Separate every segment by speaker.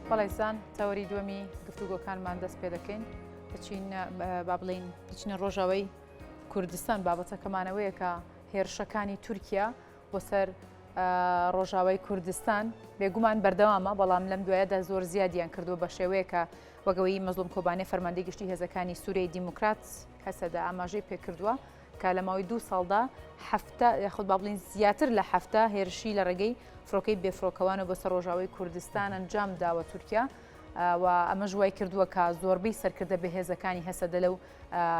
Speaker 1: بەڵێزان تەوەری دووەمی گفتوگۆکانمان دەست پێ دەکەین بچین با بڵین بچینە ڕۆژەوەی کوردستان بابەتەکەمانەوەیە کە هێرشەکانی تورکیا بۆ سەر ڕۆژاوای کوردستان بێگومان بەردەوامە بەڵام لەم دوایەدا زۆر زیادیان کردووە بە شێوەیە کە وەگەوەی مەزلوم کۆبانێ فەرماندەی گشتی هێزەکانی سوورەی دیموکرات هەسەدا ئاماژەی پێکردووە کە لە ماوەی 2 ساڵدا یاخود با بڵین زیاتر لە 7 هێرشی لە ڕێگەی فڕۆکەی بێفرۆکەوانە بۆ سەر ڕۆژاوای کوردستان ئەنجام داوە تورکیا و ئەمە ژوای کردووە کە زۆربەی سەرکردە بەهێزەکانی هەسەدە لەو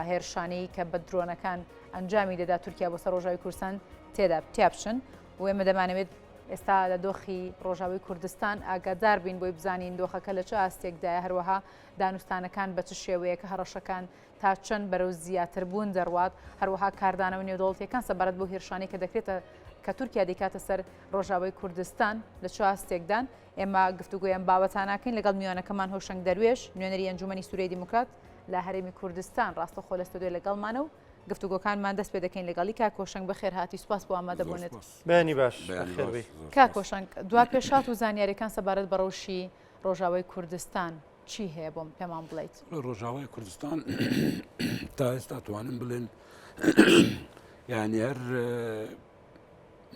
Speaker 1: هێرشانەی کە بە درۆنەکان ئەنجامی دەدا تورکیا بۆ سەر ڕۆژاوی کوردستان تێدا تیابشن و ئێمە دەمانەوێت ئێستا لە دۆخی ڕۆژاوی کوردستان ئاگادار بین بۆی بزانین دۆخەکە لە چه ئاستێکدایە هەروەها دانوستانەکان بە چ شێوەیە کە هەڕەشەکان تا چەند بەرەو زیاتر بوون دەڕوات هەروەها کاردانەوە نێودەوڵەتیەکان سەبارەت بۆ هێرشانەی کە دەکرێتە کە تورکیا دەکاتە سەر ڕۆژاوی کوردستان لە چه ئاستێکدان ئێمە گفتوگویان بابەتاناکەین لەگەڵ میوانەکەمان هۆشنگ دەروێش نوێنەری ئەنجومەنی سوورەی دیموکرات لە هەرێمی کوردستان ڕاستەخۆ لە ستۆدیۆ لەگەڵمانە و گفتوگۆکانمان دەست پێ دەکەین لەگەڵی کاکۆشنگ بەخێر هاتی سوپاس بۆ ئامادەبوونێت
Speaker 2: بەنی باش
Speaker 1: کاکۆشنگ دوا پێشات و زانیاریەکان سەبارەت بە ڕەوشی ڕۆژاوای کوردستان چی هەیە بۆم پێمان بڵیت
Speaker 3: ڕۆژاوای کوردستان تا ئێستا توانم بڵێن یعنی هەر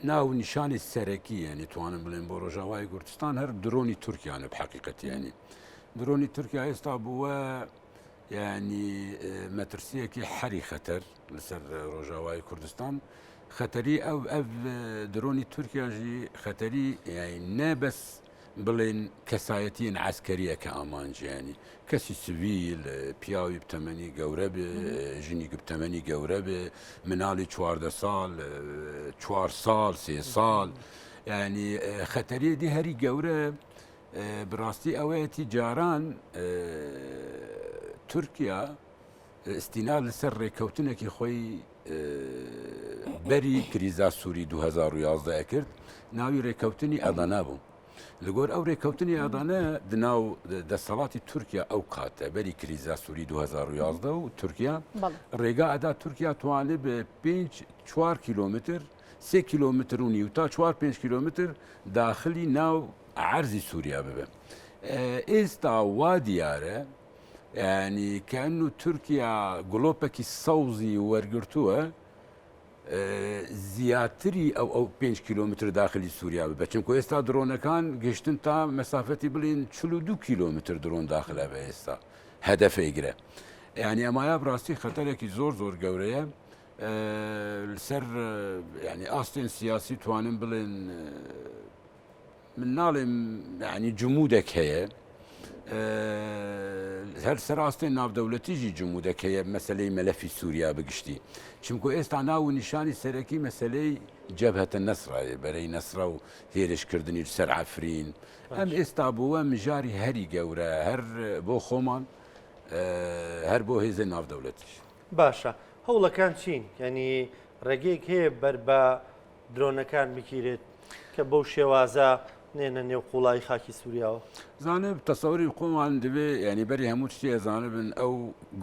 Speaker 3: ناو نیشانی سەرەکی یعنی توانم بڵێن بۆ ڕۆژاوای کوردستان هەر درۆنی تورکیانە بحقیقەت یعنی درۆنی تورکیا ئێستا بووە یعنی مەترسیەکی حەری خەتەر لەسەر ڕۆژاوای کوردستان خەتەری ئەو درۆنی تورکیاژی خەتەری یعنی نەبەس بڵێن کەسایەتیان عسکەریە کە ئامانجیانی کەسی سڤیل پیاوی بتەمەنی گەورە بێ ژنی بتەمەنی گەورە بێ مناڵی 14 ساڵ 4 ساڵ 3 ساڵ یعنی خەتەریەتی هەری گەورە بڕاستی ئەوەیەتی جاران تورکیا ئستینا لەسەر ڕێککەوتنێکی خۆی بەری کریزا سووری 2011 کرد ناوی ڕێککەوتنی ئەدانا بوو لەگۆر ئەو ڕێککەوتنی ئادانە دناو دەسەڵاتی تورکیا ئەو کاتە بەری کریزا سووری 2011 و تورکیا ڕێگا ئەدا تورکیا توانێت بە 4 کیلۆمتر 3 کیلۆمتر و نیو تا 4-5 کیلۆمتر داخلی ناو عەرزی سووریا ببێ ئێستا وا دیارە ینی کەنو تورکیا گڵۆپێکی سەوزی وەرگرتووە زیاتری ئەو 5 کیلۆمتر داخلی سووریا بە چونکە ئێستا درۆنەکان گەشتن تا مەسافەتی بڵین 42 کیلۆمتر درۆن داخلە بە ئێستا هەدەفەیگرە ینی ئەمایە بڕاستی خەتەرێکی زۆر زۆر گەورەیە لەسەر ینی ئاستێن سیاسی توانم بڵێن من ناڵێم ینی جمودێک هەیە هەر سەراستێن ناودەوڵەتیژی جمودێک هەیە مەسلەی مەلەفی سووریا بگشتی چونکە ئێستا ناو و نیشانی سەرەکی مەسلەی جەبهەتە نەسرایە بەرەی نەسرا و هێرشکردنی سەر عەفرین ئەم ئێستا بووە مژاری هەری گەورە هەر بۆ خۆمان هەر بۆ هێزە ناودەوڵەتیش
Speaker 2: باشە هەوڵەکان چین ینی ڕێگەیەک هەیە بەر بە درۆنەکان بکیرێت کە بەو شێوازە نێنە نێو قوڵایی خاکی سووریاوە
Speaker 3: زانب تەسەوری خۆمان دەبێ ینی بەری هەموو شتێ زانبن ئەو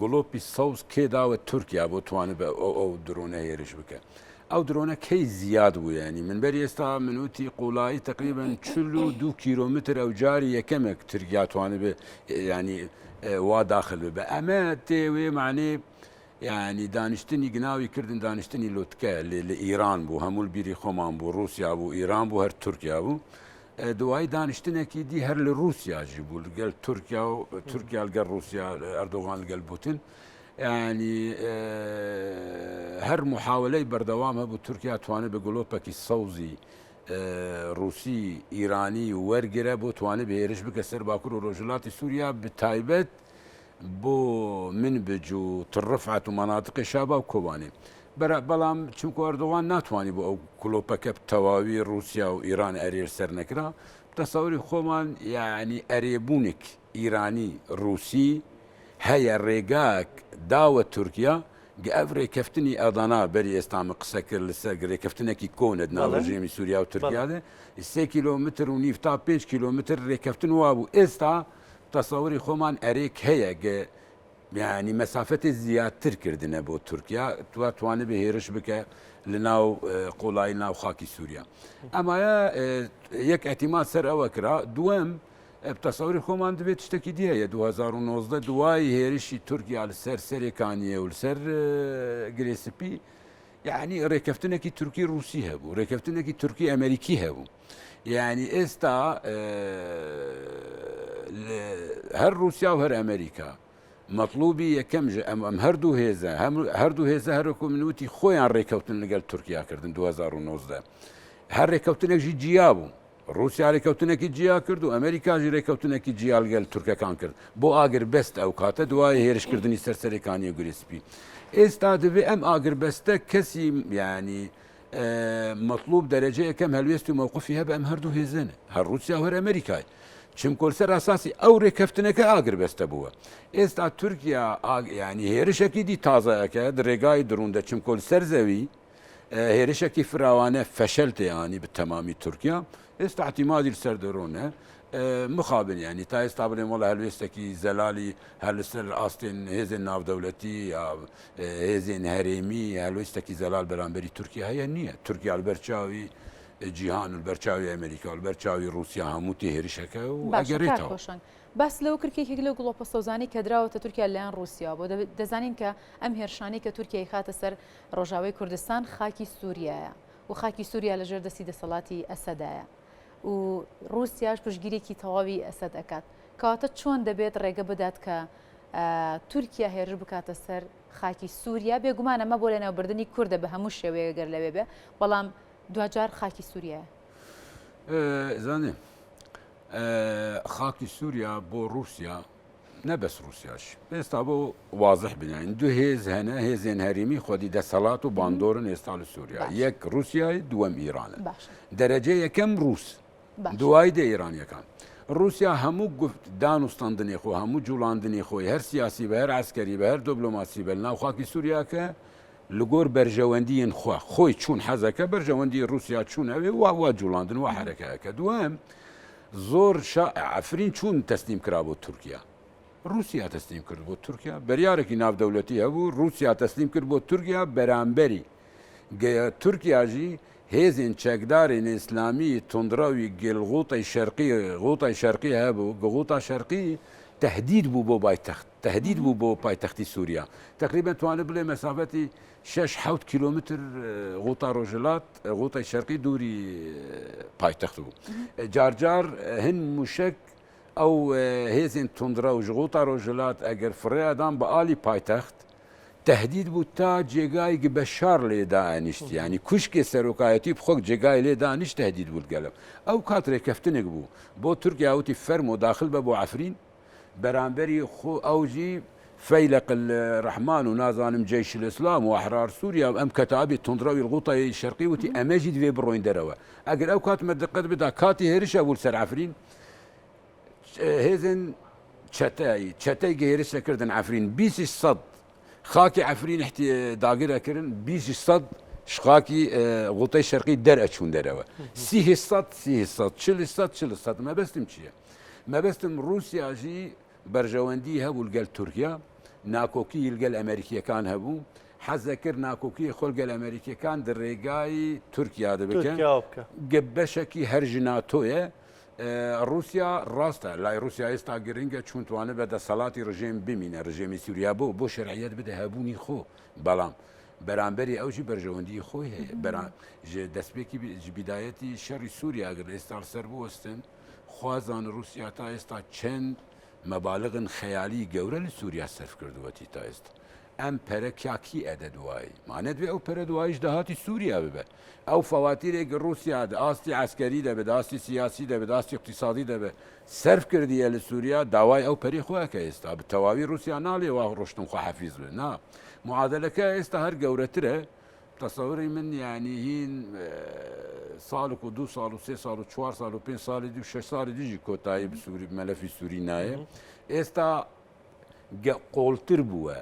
Speaker 3: گڵۆپی سەوز کێداوە تورکیا بۆ توانێت بە ئەو درۆنە هێرش بکە ئەو درۆنە کەی زیاد بوو ینی من بەری ئێستا منوتی قوڵایی تقریبا 42 کیلۆمتر ئەو جاری یەکەمێک تورکیا توانێت بێ ینی وا داخل بێ ئەمە تێوێ معنێ ینی دانیشتنی گناوی کردن دانیشتنی لۆتکە لە ئیران بوو هەموو بیری خۆمان بوو رووسیا بوو ئیران بوو هەر تورکیا بوو دوای دانیشتنێکی دی هەر لە رووسیاژی بوو لەگەڵ تورکیا و تورکیا لەگەڵ رووسیا ئەردۆغان لەگەڵ پوتین ینی هەر محاولەی بەردەوام هەبوو تورکیا توانێت بە گڵۆپێکی سەوزی رووسی ئیرانی وەرگرە بۆ توانێت بهێرش بکە سەر باکوور و ڕۆژهەڵاتی سووریا بتایبەت بۆ منبج و تڕفعات و مەناتقی شابا و کۆبانێ بەڵام چونکە ئەردۆغان ناتوانانی بۆ ئەو کلۆپەکە تەواوی رووسیا و ئیران ئەرێر سەر نەکرا تەسەوری خۆمان یعنی ئەرێبوونێک ئیرانی رووسی هەیە ڕێگاک داوە تورکیا ئەف ڕێکەفتنی ئەدانا بەری ئێستامە قسە کرد لەسەر ڕێکەفتنێکی کۆنت ناو ڕژێمی سووریا و تورکیاە 3 کیلۆمتر و نیف تا 5 کیلۆمتر ڕێکەفتن وابوو ئێستا تەسەوری خۆمان ئەرێک هەیە یعنی مەسافەتی زیاتر کردنە بۆ تورکیا توانێت بە هێرش بکە لە ناو قوڵایی ناو خاکی سووریا ئەمایە یەک ئەتیمات سەر ئەوە کرا دووەم بتصوری خۆمان دەبێت شتێکی دیە 2019 دوای هێرشی تورکیا لەسەر سەرێکانیە و لەسەر گرێسپی یعنی ڕێکەفتنێکی تورکی رووسی هەبوو ڕێکەفتنێکی تورکی ئەمریکی هەبوو یعنی ئێستا هەر رووسیا و هەر ئەمریکا مطلوبی یەکەم ئەم هەردوو هێزە هەروەکو منوتی خۆیان ڕێکەوتن لەگەڵ تورکیا کردن 2019 هەر ڕێکەوتنێکی جیا بوو رووسیا ڕێکەوتنێکی جیا کرد و ئەمریکاژی ڕێکەوتنێکی جیا لەگەڵ تورکەکان کرد بۆ ئاگربەست ئەو کاتە دوای هێرشکردنی سەرسەرەکانی و گرێسپی ئێستا دەبێت ئەم ئاگربەستە کەسی ینی مطلوب دەرەجە یەکەم هەلوێست و مووقفی هەبە ئەم هەردوو هێزنە هەر رووسیا و هەر ئەمریکای چونکە سەر ئاساسی ئەو ڕێکەفتنەکە ئاگربەستە بووە ئێستا تورکیا ینی هێرشێکی دی تازایەکە ڕێگای دروندە چونکە سەر زەوی هێرشێکی فراوانە فەشەلتەیانی بە تەمامی تورکیا ئێستا احتیمادی لەسەر دەڕۆنە مخابن ینی تا ئێستا بڵێم وڵە هەلوێستێکی زەلالی هەر لەسەر ئاستێن هێزن ناودەوڵەتی یا هێزێن هەرێمی هەلوێستێکی زەلال بەرامبەری تورکیا هەیە نییە تورکیا بەرچاوی جیهان و بەرچاوی ئەمریکا و بەرچاوی رووسیا هەمووتی هێرشەکە و ئەگەڕێتەوە
Speaker 1: باس لەو کورکێکی لەو گڵۆپە سەوزانی کە دراوەتە تورکیا لەیان رووسیا بۆ دەزانین کە ئەم هێرشانی کە تورکیای خاتە سەر ڕۆژاوی کوردستان خاکی سووریایە و خاکی سووریا لەژێر دەستی دەسەڵاتی ئەسەدایە و رووسیاش پشگیرێکی تەواوی ئەسەد ئەکات کەواتە چۆن دەبێت ڕێگە بدات کە تورکیا هێرش بکاتە سەر خاکی سووریا بێگومان ئەمە بۆ لەناوبردننی کووردە بە هەموو شێوەیە گەر لەوێ بێ بەڵام دوجار خاکی سووریە
Speaker 3: زانێ خاکی سووریا بۆ رووسیا نەبەس رووسیاش ئێستا بۆ وازح بنین دوو هێز هەنە هێزێن هەرێمی خۆدی دەسەڵات و باندۆرن ئێستا لە سووریا یەک رووسیای دووەم ئیرانە دەرەجە یەکەم رووس دوای دە ئیرانیەکان رووسیا هەموو دانوستاندنی خۆ هەموو جوڵاندنی خۆی هەر سیاسی بە هەر عسکەری بە هەر دۆبلۆماسی بە ناو خاکی سووریاکە لەگۆر بەرژەوەندیین خۆی چوون حەزەکە بەرژەوەندی رووسیا چوون ئەوێ وا جوڵاندن و حرەکەکە دووەم زۆر ئەفرین چوون تەسلیم کرا بۆ تورکیا رووسیا تەسلیم کرد بۆ تورکیا بەریارێکی ناودەوڵەتی هەبوو رووسیا تەسلیم کرد بۆ تورکیا بەرامبەری تورکیاژی هێزین چەکدارین ئیسلامی تندراوی گێڵغوتای شەرقی هەبوو گوغوتا شەرقی تهدید بوو بۆ پایتەخت تهدید بوو بۆ پایتەختی سووریا تقریبا توانێت بڵێ مەسافەتی 6-7 کیلومتر غوتا ڕۆژهڵات غوتای شەرقی دووری پایتەخت بوو جارجار هەن موشک ئەو هێزین تندرا و غوتا ڕۆژهڵات ئەگەر فڕێدان بە ئالی پایتەخت تهدید بوو تا جێگایەکی بەشار لێدانیشت ینی کوشکێ سەرۆکایەتی بخۆک جێگای لێدانیشت تهدید بوو گەلم ئەو کات ڕێکەفتنێک بوو بۆ تورکیا وتی فەرم و داخل بە بۆ عەفرین بەرامبەری خۆ ئەوژی فەیلق الرحمان و نازانم جەیش الئیسلام و ئەحرار سووریا ئەم کەتابی تندراوی الغوتای شەرقی وتی ئەمەژی دوێ بڕۆین دەرەوە ئەگەر ئەو کاتمە دقت بدا کاتی هێرشە بوو سەر عەفرین هێزن چەتەی گەهێرشەکردن عەفرین 20 خاکی عەفرین داگیرەکردن 20 شخاکی غوتای شەرقی دەرئەچوون دەرەوە 30 مەبەستم چییە؟ مەبەستم رووسیاژی بەرژەوەندی هەبوو لەگەڵ تورکیا ناکۆکی لەگەڵ ئەمریکیەکان هەبوو حەزە کرد ناکۆکی خۆ لەگەڵ ئەمریکیەکان ڕێگای تورکیا دەبکەن بەشێکی هەرژ ناتۆیە رووسیا ڕاستە لای رووسیا ئێستا گرنگە چونتوانە بە دەسەڵاتی ڕژێم بمینە ڕژێمی سووریا بۆ شەرعیەت بدە هەبوونی خۆ بەڵام بەرامبەری ئەوژی بەرژەوەندی خۆی هەیە دەستپێکی بیدایەتی شەڕی سووریا گەر ئێستا سەر بوەستن خوازان رووسیا تا ئێستا چەند مەبالغن خەیالی گەورە لە سووریا سەرف کردووەتی تا ئێستا ئەم پەرە کاکی ئەدە دوایی مانێت بێ ئەو پەرە دوایش داهاتی سووریا ببە ئەو فەواتیرێک رووسیا ئاستی عسکەری دەبێت ئاستی سیاسی دەبێت ئاستی اقتصادی دەبێت سەرف کردیە لە سووریا داوای ئەو پەری خۆیەکە ئێستا بە تەواوی رووسیا ناڵێ وا ڕۆشتن خۆ حەفیز بێ نا معادلەکە ئێستا هەر گەورەترە تەسەوری من یعنی هین ساڵک و 2 ساڵ و 3 ساڵ و 4 ساڵ و 5 ساڵی 6 ساڵی دیژی کۆتایی بسووری مەلەفی سووری نایە ئێستا قۆڵتر بووە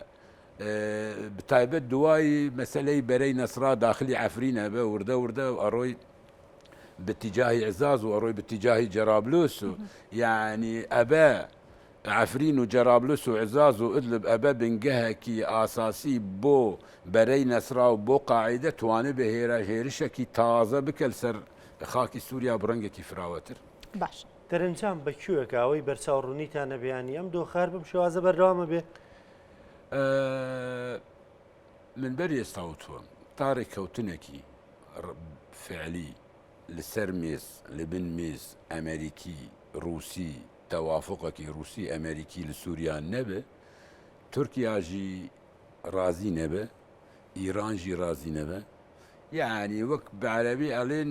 Speaker 3: بتایبەت دوای مەسلەی بەرەی نەسرا داخلی عەفرینە بە وردە و ئەڕۆی باتجاهی عزاز و ئەڕۆی باتجاهی جەرابلوس و یعنی ئەبە عەفرین و جەرابلوس و عزاز و ئدلب ئەبە بنگەهێکی ئاساسی بۆ بەرەی نەسرا و بۆ قاعیدە توانێت بە هێرشێکی تازە بکەل سەر خاکی سووریا بڕەنگێکی فراوەتر
Speaker 1: باش
Speaker 2: سەرنجام بەکوێکە ئەوەی بەرچاوڕوونیتانە بەیانی ئەم دۆخار بم شێوازە بەردەوامە بێ
Speaker 3: من بەری ئێستاوتووە تارێک کەوتنێکی فعلی لەسەر مێز لە بن مێز ئەمریکی رووسی تەوافقێکی رووسی ئەمریکی لە سووریا نەبێ تورکیاژی رازی نەبێ ئیرانژی رازی نەبێ یعنی وەک بەعەرەبی ئەڵێن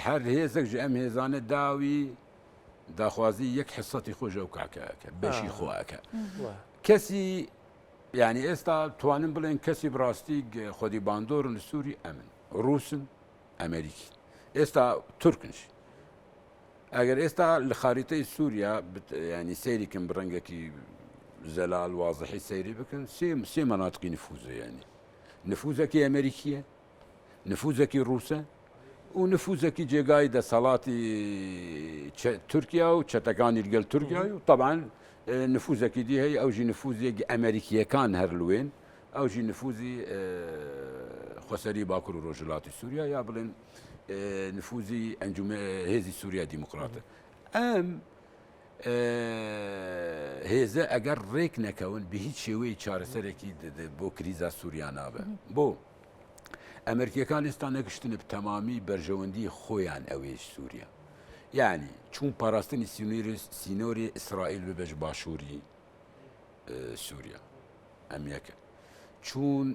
Speaker 3: هەر هێزێک ji ئەم هێزانە داوی داخوازی یەک حسەتی خۆش ئەو کاکەکە بەشی خۆەکە کەسی یعنی ئێستا توانم بڵێن کەسی بڕاستی خۆدی باندۆرن لە سووری ئەمن رووسن ئەمریکی ئێستا تورکنش ئەگەر ئێستا لە خاریتەی سووریا ینی سەیریکن بڕەنگەکی زەلال وازحی سەیری بکەن سێ مەناتقی نفوزە ینی نفوزێکی ئەمریکیە نفوزێکی رووسە و نفوزێکی جێگای دەسەڵاتی تورکیا و چەتەکانی لەگەڵ تورکیا و طبعاً نفوزێکی دی هەیە ئەوژی نفوزێکی ئەمریکیەکان هەر لوێن ئەوژی نفوزی خۆسەری باکوور و ڕۆژهەڵاتی سووریا یا بڵێن نفوزی ئەنجومە هێزی سووریا دیموکراتە ئەم هێزە ئەگەر ڕێک نەکەون بە هیچ شێوەیە چارەسەرێکی بۆ کریزا سووریا نابێ بۆ ئەمریکیەکان ئێستا نەگەشتنە تەمامی بەرژەوەندی خۆیان ئەوێش سووریا یعنی چون پاراستنی سینۆری ئیسرائیل ببەش باشووری سووریا ئەم یەکە چون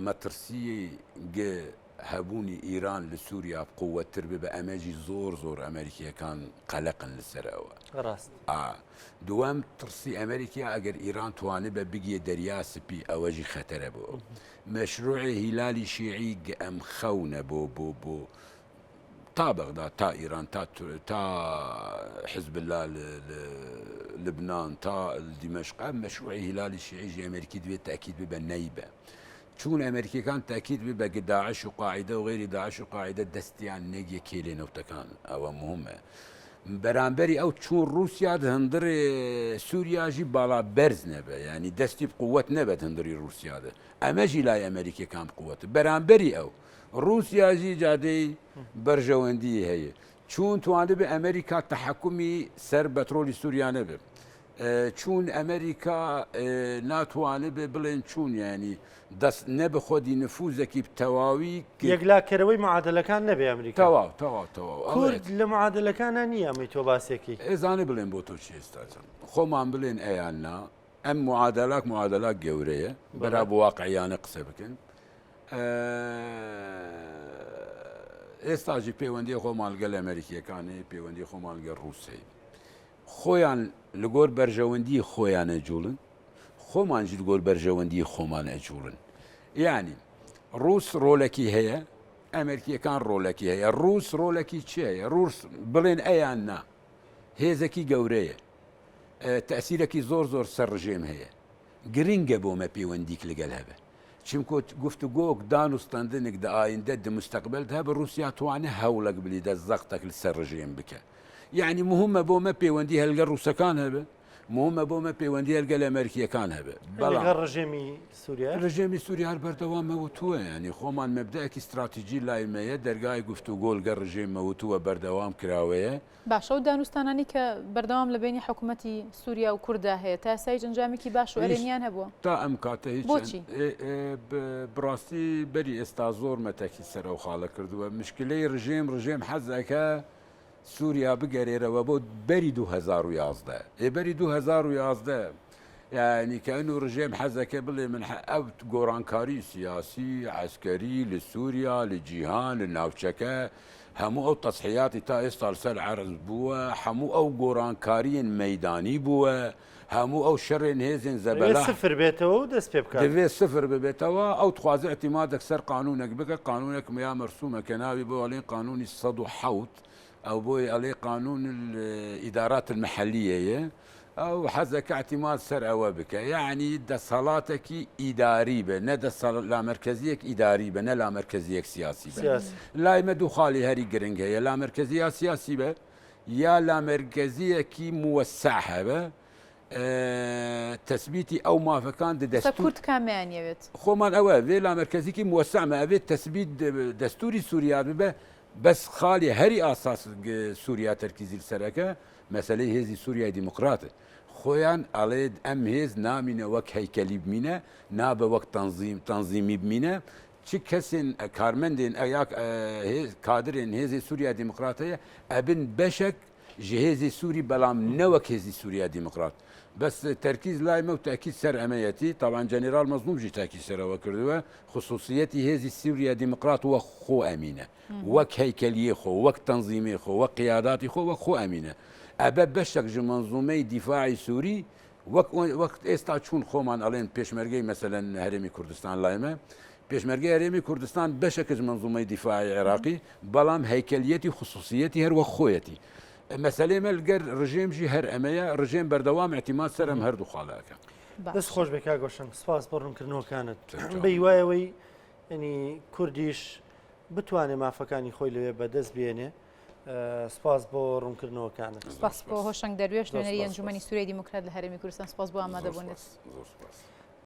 Speaker 3: مەترسی هەبوونی ئیران لە سووریا قووەتر بە ئەمەجی زۆر ئەمریکیەکان قەلەقن لەسەرەوە
Speaker 2: ڕاست
Speaker 3: دووەم ترسی ئەمریکا ئەگەر ئیران توانێت بە بگیە دەریا سپی ئەوەژی خەتەرە بۆ مەشروعی هیلالی شیعی ئەم خەونە بۆ تا بەغدا تا ئیران تا حزب الله لبنان تا دیمەشق مەشروعی هیلالی شیعی ئەمریکی دوێت تاکید ببە نەیبە چون ئەمریکیەکان تاکید بێ بە داعش و قاعدە و غێری داعش و قاعدە دەستیان نەگیە کێلێنەوتەکان ئەوە مهمە بەرامبەری ئەو چون رووسیا هەندڕێ سووریاژی باڵا بەرز نەبە ینی دەستی قووەت نەبێت هەندری رووسیادە ئەمەژی لای ئەمریکیەکان قووەت بەرامبەری ئەو رووسیاژی جادەی بەرژەوەندی هەیە چون توانێت بێ ئەمریکا تەحەکومی سەر بەترۆلی سووریا نەبێت چون ئەمریکا ناتوانێت بێ بڵێن چون ینی دەست نەبە خۆدی نفوزێکی تەواوی
Speaker 2: یەکلاکەرەوەی معادلەکان نەبێ ئەمریکا
Speaker 3: تەواو
Speaker 2: کورد لە معادلەکانە نییە ئەمەی تۆ باسێکی
Speaker 3: ئێزانێ بڵێن بۆ تۆ چی ئێستاچن خۆمان بڵێن ئەیاننا ئەم معادلات گەورەیە بەرا بۆ واقعیانە قسە بکەن ئێستاژی پەیوەندی خۆمان لەگەڵ ئەمریکیەکانی پەیوەندی خۆمان لەگەڵ ڕووسی خۆیان لە گۆر بەرژەوەندی خۆیان ئەجوڵن خۆمانجی گۆر بەرژەوەندی خۆمان ئەجوڵن یعنی ڕووس ڕۆلەکی هەیە ئەمریکیەکان ڕۆلەکی هەیە ڕووس ڕۆلەکی چیە ڕووس بڵێن ئەیان نا هێزێکی گەورەیە تەسیرێکی زۆر سەر ڕژێم هەیە گرنگە بۆمە پەیوەندیک لەگەڵ هەبە چونکە گفتوگۆک دانوستاندنێک دە ئایندە مستەقبل هەبە رووسیا توانێت هەوڵک بلی دە زەختێک لەسەر ڕژێم بکە یعنی مهمە بۆمە پەیوەندی هەلگە ڕووسەکان هەبە مهمە بۆمە پەیوەندی هەلگە لە ئەمریکیەکان هەبێ ڕژێمی سووریا هەر بەردەوامەوتووە ینی خۆمان مەبدەیەکی استراتیژی لایمەیە دەرگای گفتوگۆلگە ڕژێمەوتووە بەردەوام کراوەیە
Speaker 1: باشە و دانوستانانی کە بەردەوام لە بینی حکوومەتی سووریا و کووردا هەیە تا سای جنجامێکی باش و ئەرێنیان هەبووە
Speaker 3: تا ئەم کاتە هیچ
Speaker 1: بۆچی
Speaker 3: بڕاستی بەری ئێستا زۆر مەتەکی سەرە و خاڵە کردووە مشکلەی ڕژێم حەزەکە سووریا بگەرێرەوە بۆ بەری 2011 بەری 2011 یعنی کە ئەن و ڕژێم حەزەکە بڵێ من ئەو گۆڕانکاری سیاسی عسکەری لە سووریا لە جیهان لە ناوچەکە هەموو ئەو تەسحیاتی تا ئێستا سەر عەرز بووە هەموو ئەو گۆڕانکاریên مەیدانی بووە هەموو ئەو شەڕێن هێزن زەبەلا
Speaker 2: سفر بێتەوە و دەست پێ بکات
Speaker 3: دەبێت سفر ببێتەوە ئەو توازە ئەتیمادێک سەر قانونێک بکە قانونێک یا مەرسومە کە ناوی بۆ ئەڵێن قانونی 107 ئەو بۆی ئەڵێ قانون ئیدارات المەحەلیەیە ئەو حەزەکە اعتیماد سەر ئەوە بکە یعنی دەسەڵاتێکی ئیداری بە نە لامەرکەزیەک ئیداری بە نە لامەرکەزیەک سیاسی بە لایمە دوو خاڵی هەری گرنگ هەیە لامەرکەزیە سیاسی بە یا لامەرکەزیەکی موەسع هەبە تەثبیتی ئەو مافەکان
Speaker 1: کورد کامیانەوێت
Speaker 3: خۆمان ئەوە وێ لامەرکەزیکی موەسعمە ئەوێت تەثبیت دەستوری سووریا ببە بەس خاڵی هەری ئاساس سووریا تەرکیزی سەرەکە مەسلەی هێزی سووریای دیموکراتە خۆیان ئەڵێ ئەم هێز نامینە وەک هەیکەلی بمینە نابە وەک تەنزیمی بمینە چ کەسێن کارمەندێن کادرێن هێزی سووریا دیموکراتەیە ئەبن بەشێک ji hêzê Sûrî belam newek hêzî Sûriya Demokrat. Bes terkîz lay me û tekîz ser emeyetî, taban General Mezlûm jî tekîz serwe kiriwe, xusûsiyetî hêzî Sûriya Demokrat wek xwe emîne. Wek heykeliyê xwe, wek tenzîmê xwe, wek qiyadatî xwe, wek xwe emîne. Ebe beşek ji menzûmeyê dîfaî Sûrî wek êsta çûn xweman alên pêşmergeyê meselen Herêmî Kurdistan lay me. Pêşmergê Herêmî Kurdistan beşek ji menzûmeyê dîfaî Iraqî, belam heykeliyetî xusûsiyetî her wek xwe yetî. مەسلەی مە لەگەر ڕژێمژی هەر ئەمەیە ڕژێم بەردەوام احتیمال سەرم هەردوو خاڵەکە
Speaker 2: دەست خۆش بێکا گۆشن سپاس بۆ ڕوونکردنەوەکانت بە هیوایەوەی ینی کوردیش بتوانێت مافەکانی خۆی لەوێ بەدەست بێنێ سپاس بۆ ڕوونکردنەوەکانت
Speaker 1: سپاس بۆ هۆشنگ دەروێش لەنەری ئەنجومەنی سووریا دیموکرات لە هەرێمی کوردستان سپاس بۆ ئامادەبوونێت.